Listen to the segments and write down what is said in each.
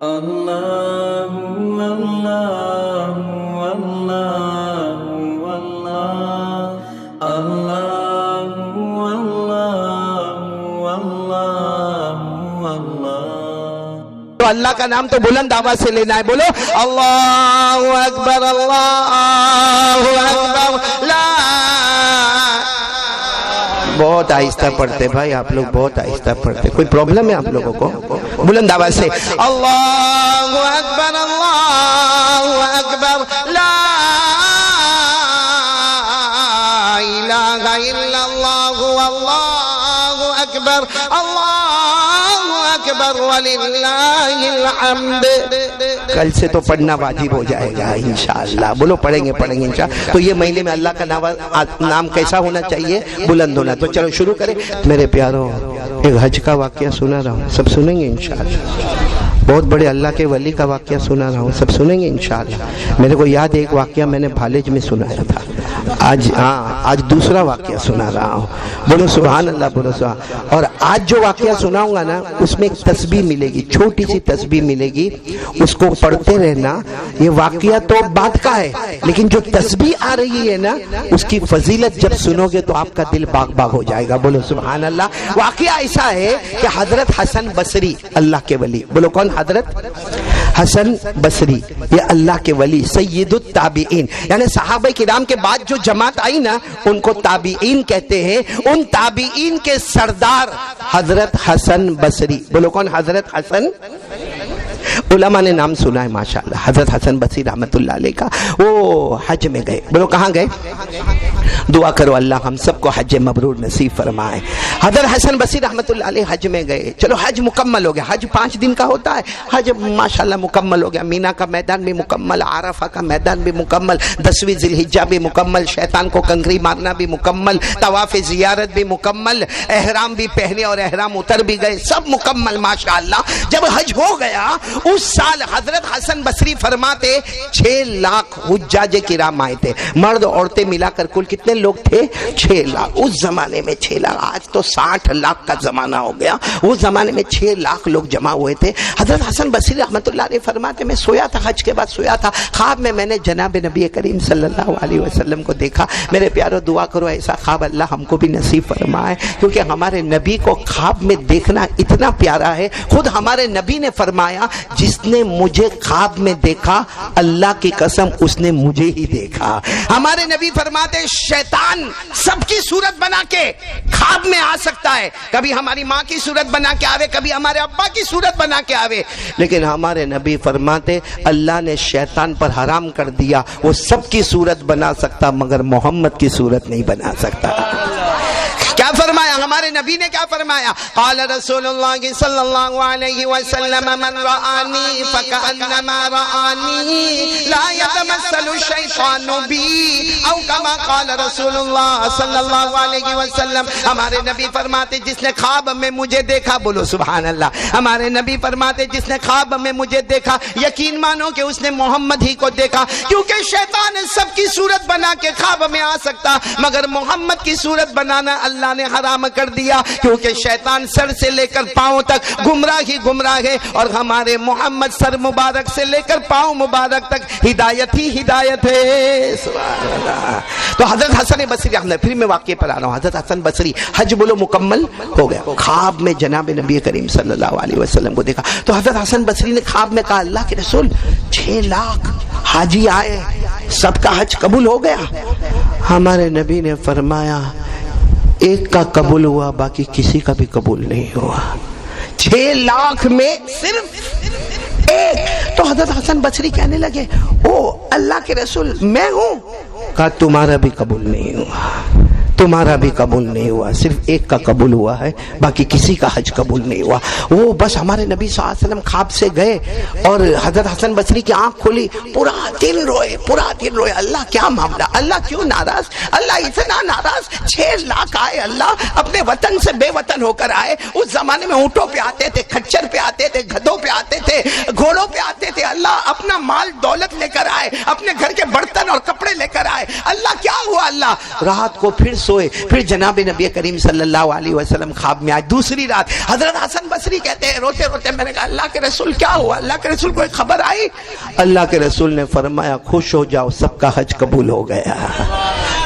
اللہ اللہ اللہ اللہ اللہ اللہ اللہ۔ تو اللہ کا نام تو بلند آواز سے لینا ہے، بولو اللہ اکبر اللہ اکبر لا۔ بہت آہستہ پڑھتے بھائی آپ لوگ، بہت آہستہ پڑھتے، کوئی پرابلم ہے آپ لوگوں کو؟ بلند آواز سے اللہ اکبر اللہ اکبر لا الہ الا اللہ واللہ اکبر اللہ اکبر وللہ الحمد۔ کل سے تو پڑھنا واجب ہو جائے گا انشاءاللہ، بولو پڑھیں گے انشاءاللہ۔ تو یہ مہینے میں اللہ کا نام کیسا ہونا چاہیے؟ بلند ہونا۔ تو چلو شروع کریں۔ میرے پیاروں، ایک حج کا واقعہ سنا رہا ہوں، سب سنیں گے انشاءاللہ۔ بہت بڑے اللہ کے ولی کا واقعہ سنا رہا ہوں، سب سنیں گے انشاءاللہ۔ میرے کو یاد ہے ایک واقعہ میں نے بھالج میں سنایا تھا، آج دوسرا واقعہ سنا رہا ہوں، بولو سبحان اللہ، بولو سبحان۔ اور آج جو واقعہ سناؤں گا نا اس میں ایک تسبیح ملے گی، چھوٹی سی تسبیح ملے گی، اس کو پڑھتے رہنا۔ یہ واقعہ تو بات کا ہے لیکن جو تسبیح آ رہی ہے نا اس کی فضیلت جب سنو گے تو آپ کا دل باغ باغ ہو جائے گا، بولو سبحان اللہ۔ واقعہ ایسا ہے کہ حضرت حسن بصری، اللہ کے ولی، بولو کون؟ حضرت حسن بصری، یہ اللہ کے ولی، سید التابعین، یعنی صحابہ کرام کے بعد جو جماعت آئی نا ان کو تابعین کہتے ہیں۔ ان تابعین کے سردار حضرت حسن بصری، بولو کون؟ حضرت حسن۔ علماء نے نام سنا ہے ماشاءاللہ، حضرت حسن بصری رحمت اللہ علیہ کا۔ وہ حج میں گئے، بولو کہاں گئے؟ دعا کرو اللہ ہم سب کو حج مبرور نصیب فرمائے۔ حضرت حسن بصری رحمت اللہ علیہ حج میں گئے، چلو حج مکمل ہو گیا، حج 5 دن کا ہوتا ہے، حج ماشاءاللہ مکمل ہو گیا، مینا کا میدان بھی مکمل، عرفہ کا میدان بھی مکمل، 10ویں ذی الحجہ بھی مکمل، شیطان کو کنکری مارنا بھی مکمل، طواف زیارت بھی مکمل، احرام بھی پہنے اور احرام اتر بھی گئے، سب مکمل ماشاءاللہ۔ جب حج ہو گیا اس سال حضرت حسن بصری فرماتے 6 لاکھ حجاج کرام آئے تھے، مرد عورتیں ملا کر کل کتنے لوگ تھے؟ 6 لاکھ۔ اس زمانے میں 6 لاکھ، آج تو 60 لاکھ کا زمانہ ہو گیا، اس زمانے میں 6 لاکھ لوگ جمع ہوئے تھے۔ حضرت حسن بصری رحمت اللہ علیہ فرماتے میں سویا تھا، حج کے بعد سویا تھا، خواب میں نے جناب نبی کریم صلی اللہ علیہ وسلم کو دیکھا۔ میرے پیارو دعا کرو ایسا خواب اللہ ہم کو بھی نصیب فرمائے، کیونکہ ہمارے نبی کو خواب میں دیکھنا اتنا پیارا ہے۔ خود ہمارے نبی نے فرمایا جس نے مجھے خواب میں دیکھا اللہ کی قسم اس نے مجھے ہی دیکھا۔ ہمارے نبی فرماتے شیطان سب کی صورت بنا کے خواب میں آ سکتا ہے، کبھی ہماری ماں کی صورت بنا کے آوے، کبھی ہمارے ابا کی صورت بنا کے آوے، لیکن ہمارے نبی فرماتے اللہ نے شیطان پر حرام کر دیا، وہ سب کی صورت بنا سکتا مگر محمد کی صورت نہیں بنا سکتا۔ کیا فرمایا ہمارے نبی نے؟ کیا فرمایا؟ قال رسول اللہ صلی اللہ علیہ وسلم من رآنی فکأنما رآنی لا يتمثل الشیطان بی، او کما قال رسول اللہ صلی اللہ علیہ وسلم۔ ہمارے نبی فرماتے جس نے خواب میں مجھے دیکھا، بولو سبحان اللہ، ہمارے نبی فرماتے جس نے خواب میں مجھے دیکھا یقین مانو کہ اس نے محمد ہی کو دیکھا، کیونکہ شیطان سب کی صورت بنا کے خواب میں آ سکتا مگر محمد کی صورت بنانا اللہ نے حرام کر دیا، کیونکہ شیطان سر سے لے کر پاؤں تک گمراہ ہے اور ہمارے محمد سر مبارک سے لے کر پاؤں مبارک تک ہدایت ہی ہدایت ہے۔ سبحان اللہ۔ تو حضرت حسن بصری احمد، پھر میں واقعے پر آ رہا ہوں، حضرت حسن بصری حج بولو مکمل ہو گیا، خواب میں جناب نبی کریم صلی اللہ علیہ وسلم کو دیکھا۔ تو حضرت حسن بصری نے خواب میں کہا اللہ کے رسول 6 لاکھ حاجی آئے، سب کا حج قبول ہو گیا؟ ہمارے نبی نے فرمایا ایک کا قبول ہوا باقی کسی کا بھی قبول نہیں ہوا، 6 لاکھ میں صرف ایک۔ تو حضرت حسن بصری کہنے لگے او اللہ کے رسول میں ہوں؟ کہا تمہارا بھی قبول نہیں ہوا، تمہارا بھی قبول نہیں ہوا، صرف ایک کا قبول ہوا ہے باقی کسی کا حج قبول نہیں ہوا۔ وہ بس ہمارے نبی صلی اللہ علیہ وسلم خواب سے گئے اور حضرت حسن بصری کی آنکھ کھلی، پورا دن روئے، اللہ کیا معاملہ، اللہ کیوں ناراض، اللہ اتنا ناراض، 6 لاکھ آئے، اللہ اپنے وطن سے بے وطن ہو کر آئے۔ اس زمانے میں اونٹوں پہ آتے تھے، کھچر پہ آتے تھے، گدھوں پہ آتے تھے، گھوڑوں پہ آتے تھے، اللہ اپنا مال دولت لے کر آئے، اپنے گھر کے برتن اور کپڑے کپڑے لے کر آئے. اللہ کیا ہوا؟ اللہ رات کو پھر سوئے. پھر جناب نبی کریم صلی اللہ علیہ وسلم خواب میں آئے. دوسری رات حضرت حسن بصری کہتے ہیں روتے روتے میں نے کہا اللہ کے رسول کیا ہوا؟ اللہ کے رسول کو ایک خبر آئی. اللہ کے رسول نے فرمایا خوش ہو جاؤ, سب کا حج قبول ہو گیا,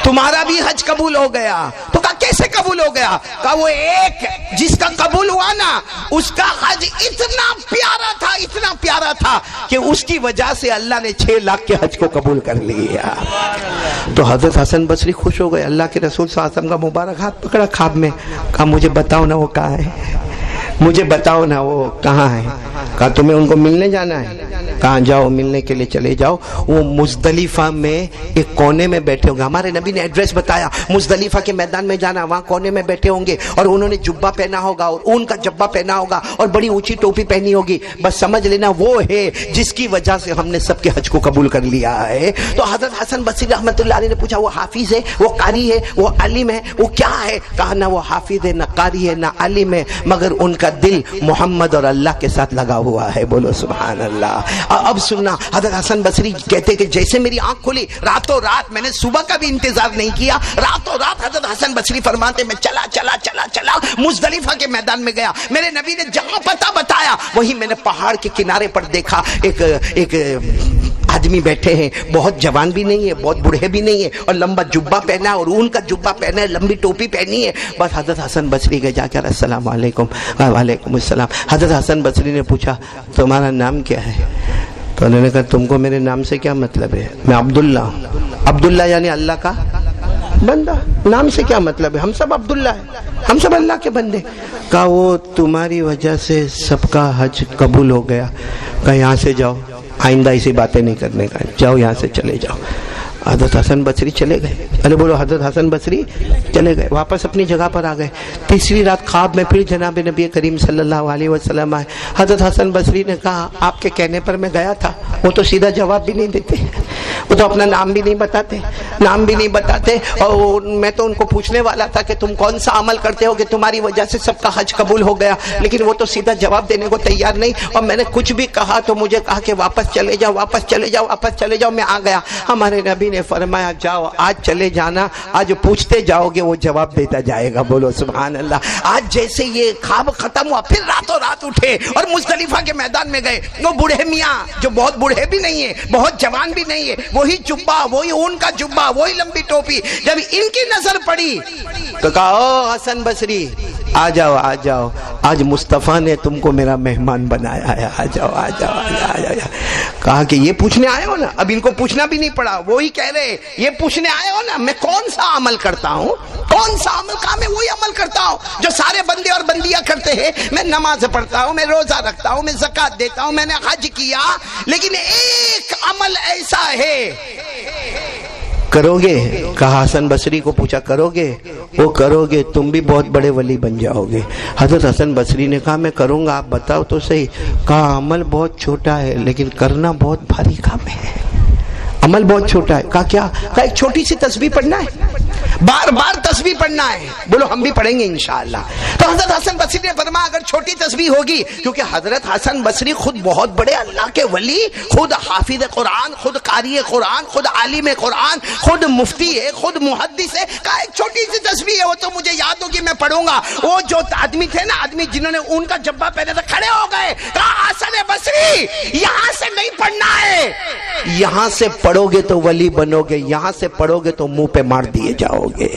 تمہارا بھی حج قبول ہو گیا. تو کہا کیسے قبول ہو گیا؟ کہا وہ ایک جس کا قبول ہوا نا اس کا حج اتنا پیارا تھا کہ اس کی وجہ سے اللہ نے 6 لاکھ کے حج کو قبول کر لیا. تو حضرت حسن بصری خوش ہو گئے. اللہ کے رسول صلی اللہ علیہ وسلم کا مبارک ہاتھ پکڑا خواب میں. کہا مجھے بتاؤ نا وہ کہاں ہے, مجھے بتاؤ نا وہ کہاں ہے. کہا تمہیں ان کو ملنے جانا ہے. کہاں جاؤ ملنے کے لیے چلے جاؤ. وہ مزدلفہ میں ایک کونے میں بیٹھے ہوں گے. ہمارے نبی نے ایڈریس بتایا, مزدلفہ کے میدان میں جانا, وہاں کونے میں بیٹھے ہوں گے اور انہوں نے جبہ پہنا ہوگا اور اون کا جبہ پہنا ہوگا اور بڑی اونچی ٹوپی پہنی ہوگی. بس سمجھ لینا وہ ہے جس کی وجہ سے ہم نے سب کے حج کو قبول کر لیا ہے. تو حضرت حسن بصری رحمۃ اللہ علیہ نے پوچھا وہ حافظ ہے, وہ قاری ہے, وہ عالم ہے, وہ کیا ہے؟ کہا نہ وہ حافظ ہے, نہ قاری ہے, نہ عالم ہے, مگر ان کا دل محمد اور اللہ کے ساتھ لگا ہوا ہے. بولو سبحان اللہ. اب سننا, حضرت حسن بصری کہتے کہ جیسے میری آنکھ کھلی راتوں رات, میں نے صبح کا بھی انتظار نہیں کیا, راتوں رات حضرت حسن بصری فرماتے میں چلا مزدلفہ کے میدان میں گیا. میرے نبی نے جہاں پتہ بتایا وہیں میں نے پہاڑ کے کنارے پر دیکھا ایک آدمی بیٹھے ہیں, بہت جوان بھی نہیں ہے, بہت بوڑھے بھی نہیں ہے, اور لمبا جبہ پہنا ہے اور اون کا جبہ پہنا ہے, لمبی ٹوپی پہنی ہے. بس حضرت حسن بصری کے جا کر السلام علیکم. وعلیکم السلام. حضرت حسن بصری نے پوچھا تمہارا نام کیا ہے؟ تو انہوں نے کہا تم کو میرے نام سے کیا مطلب ہے؟ میں عبداللہ ہوں. عبداللہ یعنی اللہ کا بندہ. نام سے کیا مطلب ہے؟ ہم سب عبداللہ ہیں, ہم سب اللہ کے بندے. کہا وہ تمہاری وجہ سے سب کا حج قبول ہو گیا. کہا یہاں سے جاؤ, آئندہ ایسی باتیں نہیں کرنے کا, جاؤ یہاں سے چلے جاؤ. حضرت حسن بصری چلے گئے. ارے بولو حضرت حسن بصری چلے گئے, واپس اپنی جگہ پر آ گئے. تیسری رات خواب میں پھر جناب نبی کریم صلی اللہ علیہ وسلم آئے. حضرت حسن بصری نے کہا آپ کے کہنے پر میں گیا تھا. وہ تو سیدھا جواب بھی نہیں دیتے, وہ تو اپنا نام بھی نہیں بتاتے, اور میں تو ان کو پوچھنے والا تھا کہ تم کون سا عمل کرتے ہو کہ تمہاری وجہ سے سب کا حج قبول ہو گیا, لیکن وہ تو سیدھا جواب دینے کو تیار نہیں. اور میں نے کچھ بھی کہا تو مجھے کہا کہ واپس چلے جاؤ. میں آ گیا. ہمارے نبی نے فرمایا جاؤ آج چلے جانا, آج پوچھتے جاؤ گے وہ جواب دیتا جائے گا. بولو سبحان اللہ. آج جیسے یہ خواب ختم ہوا پھر راتوں رات اٹھے اور مزدلفہ کے میدان میں گئے. وہ بوڑھے میاں جو بہت بوڑھے بھی نہیں ہے, بہت جوان بھی نہیں ہے, وہی جبہ, وہی اون کا جبہ, وہی لمبی ٹوپی, جب ان کی نظر پڑی تو کہا او حسن بصری آ جاؤ, آج مصطفیٰ نے تم کو میرا مہمان بنایا ہے, آ جاؤ. کہا کہ یہ پوچھنے آئے ہو نا, اب ان کو پوچھنا بھی نہیں پڑا, وہی کہہ رہے یہ پوچھنے آئے ہو نا میں کون سا عمل کرتا ہوں, کون سا عمل. کہا میں وہی عمل کرتا ہوں جو سارے بندے اور بندیاں کرتے ہیں. میں نماز پڑھتا ہوں, میں روزہ رکھتا ہوں, میں زکوٰۃ دیتا ہوں, میں نے حج کیا, لیکن ایک عمل ایسا ہے کرو گے. کہا حسن بصری کو پوچھا کرو گے؟ وہ کرو گے تم بھی بہت بڑے ولی بن جاؤ گے. حضرت حسن بصری نے کہا میں کروں گا, آپ بتاؤ تو صحیح. کہا عمل بہت چھوٹا ہے لیکن کرنا بہت بھاری کام ہے. عمل بہت چھوٹا ہے. کہا کیا؟ کہا ایک چھوٹی سی تسبیح پڑھنا ہے, بار بار تسبیح پڑھنا ہے. بولو ہم بھی پڑھیں گے انشاءاللہ. تو حضرت حسن بصری نے فرمایا اگر چھوٹی تسبیح ہوگی, کیونکہ حضرت حسن بصری خود بہت بڑے اللہ کے ولی, خود حافظ قرآن, خود قاری قرآن, خود عالم قرآن, خود مفتی ہے, خود محدث ہے. کہا ایک چھوٹی سی تسبیح ہے, وہ تو مجھے یاد ہوگی میں پڑھوں گا. وہ جو آدمی تھے نا, آدمی جنہوں نے ان کا جبہ پہنا تھا, کھڑے ہو گئے. کہا حسن بصری یہاں سے نہیں پڑھنا ہے, یہاں سے پڑھو گے تو ولی بنو گے, یہاں سے پڑھو گے تو منہ پہ مار دیے جاؤ گے.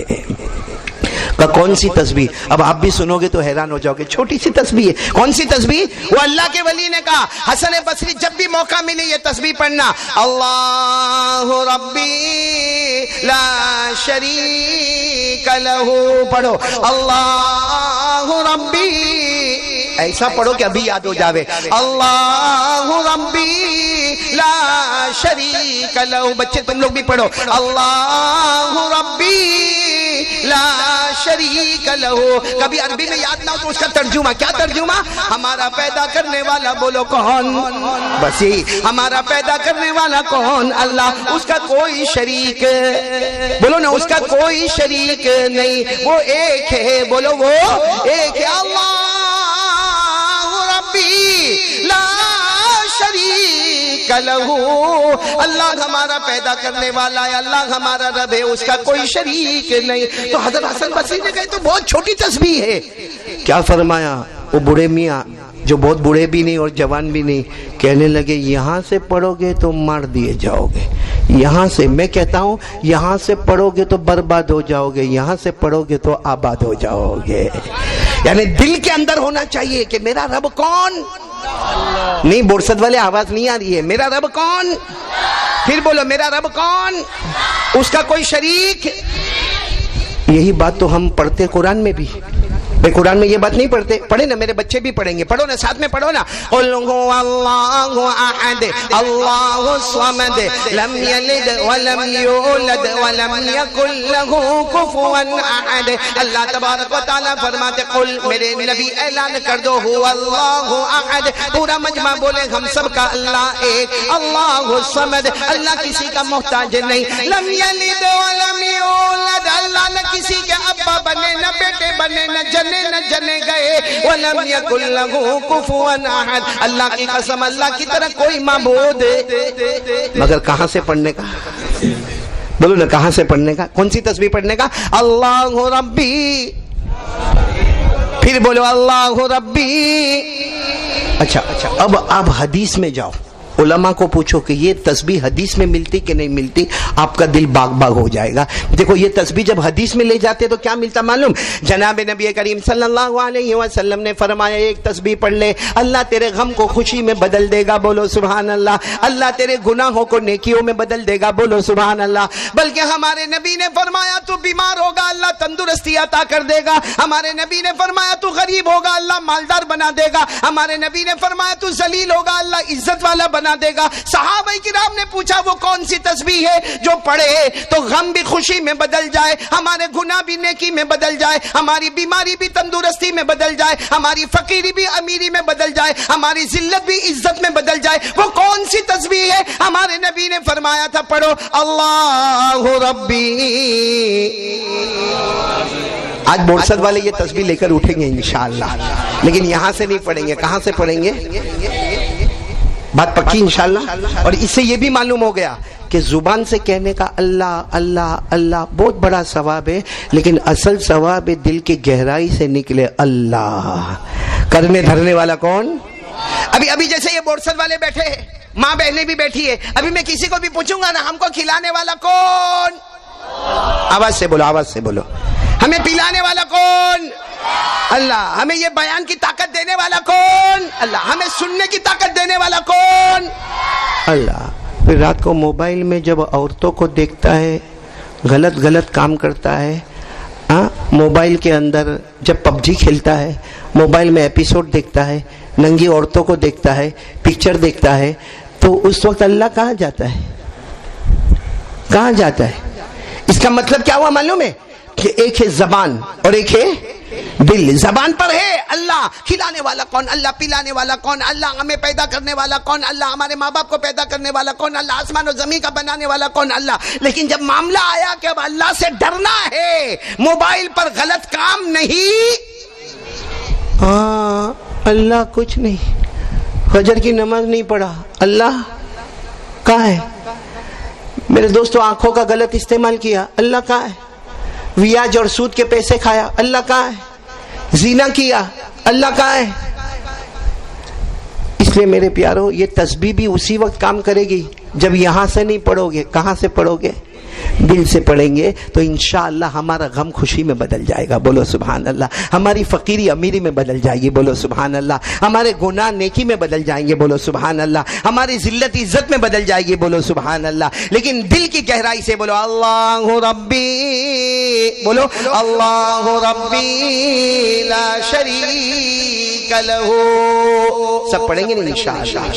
کون سی تسبیح؟ اب آپ بھی سنو گے تو حیران ہو جاؤ گے. چھوٹی سی تسبیح ہے. کون سی تسبیح؟ وہ اللہ کے ولی نے کہا حسن بصری جب بھی موقع ملے یہ تسبیح پڑھنا, اللہ ربی لا شریک لہ. پڑھو اللہ ربی, ایسا پڑھو کہ ابھی یاد ہو جاوے. اللہ ربی لا شریک لہ. بچے تم لوگ بھی پڑھو اللہ ربی لا شریک لہو. کبھی عربی میں یاد نہ ہو تو اس کا ترجمہ کیا؟ ترجمہ ہمارا پیدا کرنے والا بولو کون؟ بس یہی, ہمارا پیدا کرنے والا کون؟ اللہ. اس کا کوئی شریک, بولو نا, اس کا کوئی شریک نہیں, وہ ایک ہے. بولو وہ ایک ہے. اللہ ربی لا شریک لہ، اللہ ہمارا پیدا کرنے والا ہے، اللہ ہمارا رب ہے، اس کا کوئی شریک نہیں۔ تو حضرت حسن بصری نے کہا تو بہت چھوٹی تسبیح ہے۔ کیا فرمایا؟ وہ بوڑھے میاں جو بہت بوڑھے بھی نہیں اور جوان بھی نہیں، کہنے لگے یہاں سے پڑھو گے تو مار دیے جاؤ گے، یہاں سے، میں کہتا ہوں یہاں سے پڑھو گے تو برباد ہو جاؤ گے، یہاں سے پڑھو گے تو آباد ہو جاؤ گے۔ یعنی دل کے اندر ہونا چاہیے کہ میرا رب کون؟ نہیں، بورسد والے آواز نہیں آ رہی ہے، میرا رب کون؟ پھر بولو، میرا رب کون؟ اس کا کوئی شریک؟ یہی بات تو ہم پڑھتے قرآن میں بھی، بھئی قرآن میں یہ بات نہیں پڑھتے؟ پڑھے نا، میرے بچے بھی پڑھیں گے، پڑھو نا، ساتھ میں پڑھو نا، قل هو اللہ احد اللہ الصمد لم یلد ولم یولد ولم یکن له کفوا احد۔ اللہ تبارک و تعالیٰ فرماتے قل، میرے نبی اعلان کر دو، هو اللہ احد، پورا مجمع بولے ہم سب کا، اللہ ایک، اللہ الصمد، اللہ کسی کا محتاج نہیں، لم یلد ولم یولد، اللہ نہ کسی کے ابا بنے، نہ بیٹے بنے، نہ جنے گئے، وَلَمْ يَكُنْ لَهُ كُفُوًا أَحَدٌ، اللہ کی قسم اللہ کی طرح کوئی معبود ہے۔ مگر کہاں سے پڑھنے کا؟ بولو نا، کہاں سے پڑھنے کا؟ کون سی تسبیح پڑھنے کا؟ اللہ ربی، پھر بولو اللہ ربی۔ اچھا اب آپ حدیث میں جاؤ، علماء کو پوچھو کہ یہ تسبیح حدیث میں ملتی کہ نہیں ملتی، آپ کا دل باغ باغ ہو جائے گا۔ دیکھو یہ تسبیح جب حدیث میں لے جاتے تو کیا ملتا معلوم؟ جناب نبی کریم صلی اللہ علیہ وسلم نے فرمایا ایک تسبیح پڑھ لے، اللہ تیرے غم کو خوشی میں بدل دے گا، بولو سبحان اللہ، اللہ تیرے گناہوں کو نیکیوں میں بدل دے گا، بولو سبحان اللہ۔ بلکہ ہمارے نبی نے فرمایا تو بیمار ہوگا اللہ تندرستی عطا کر دے گا، ہمارے نبی نے فرمایا تو غریب ہوگا اللہ مالدار بنا دے گا، ہمارے نبی نے فرمایا تو ذلیل ہوگا اللہ عزت والا بنا دے گا۔ صحابہ کرام نے پوچھا وہ کون سی تسبیح ہے جو پڑھے تو غم بھی خوشی میں بدل جائے، ہمارے گناہ بھی نیکی میں بدل جائے، ہماری بیماری بھی تندرستی میں بدل جائے، ہماری فقیری بھی امیری میں بدل جائے، ہماری ذلت بھی عزت میں بدل جائے؟ وہ کون سی تسبیح ہے؟ ہمارے نبی نے فرمایا تھا پڑھو اللہ ربی۔ آج بورسد والے یہ تسبیح لے کر اٹھیں گے انشاءاللہ، لیکن یہاں سے نہیں پڑھیں گے، کہاں سے پڑھیں گے؟ بات پکی انشاءاللہ۔ اور اس سے یہ بھی معلوم ہو گیا کہ زبان سے کہنے کا اللہ اللہ اللہ بہت بڑا ثواب ہے، لیکن اصل ثواب ہے دل کی گہرائی سے نکلے اللہ۔ کرنے دھرنے والا کون؟ ابھی جیسے یہ بورسد والے بیٹھے ہیں، ماں بہنیں بھی بیٹھی ہے، ابھی میں کسی کو بھی پوچھوں گا نا ہم کو کھلانے والا کون؟ آواز سے بولو، آواز سے بولو۔ ہمیں پلانے والا کون؟ اللہ۔ ہمیں یہ بیان کی طاقت دینے والا کون؟ اللہ۔ ہمیں سننے کی طاقت دینے والا کون؟ اللہ۔ پھر رات کو موبائل میں جب عورتوں کو دیکھتا ہے غلط کام کرتا ہے، موبائل کے اندر جب پب جی کھیلتا ہے، موبائل میں ایپیسوڈ دیکھتا ہے، ننگی عورتوں کو دیکھتا ہے، پکچر دیکھتا ہے، تو اس وقت اللہ کہاں جاتا ہے؟ کہاں جاتا ہے؟ اس کا مطلب کیا ہوا معلوم ہے؟ کہ ایک ہے زبان اور ایک ہے دل۔ زبان پر ہے اللہ کھلانے والا کون، اللہ پلانے والا کون، اللہ ہمیں پیدا کرنے والا کون، اللہ ہمارے ماں باپ کو پیدا کرنے والا کون، اللہ آسمان و زمین کا بنانے والا کون، اللہ۔ لیکن جب معاملہ آیا کہ اب اللہ سے ڈرنا ہے، موبائل پر غلط کام نہیں، اللہ کچھ نہیں، فجر کی نماز نہیں پڑھا، اللہ کہاں ہے؟ میرے دوستوں آنکھوں کا غلط استعمال کیا، اللہ کہاں ہے؟ ویاج اور سود کے پیسے کھایا، اللہ کہاں ہے؟ زنا کیا، اللہ کہاں ہے؟ اس لیے میرے پیارو یہ تسبیح بھی اسی وقت کام کرے گی جب یہاں سے نہیں پڑھو گے، کہاں سے پڑھو گے؟ دل سے پڑھیں گے تو انشاءاللہ ہمارا غم خوشی میں بدل جائے گا، بولو سبحان اللہ۔ ہماری فقیری امیری میں بدل جائے گی، بولو سبحان اللہ۔ ہمارے گناہ نیکی میں بدل جائیں گے، بولو سبحان اللہ۔ ہماری ذلت عزت میں بدل جائے گی، بولو سبحان اللہ۔ لیکن دل کی گہرائی سے بولو اللہ ربی، بولو اللہ ربی لا شریک لہ۔ سب پڑھیں گے نا انشاءاللہ۔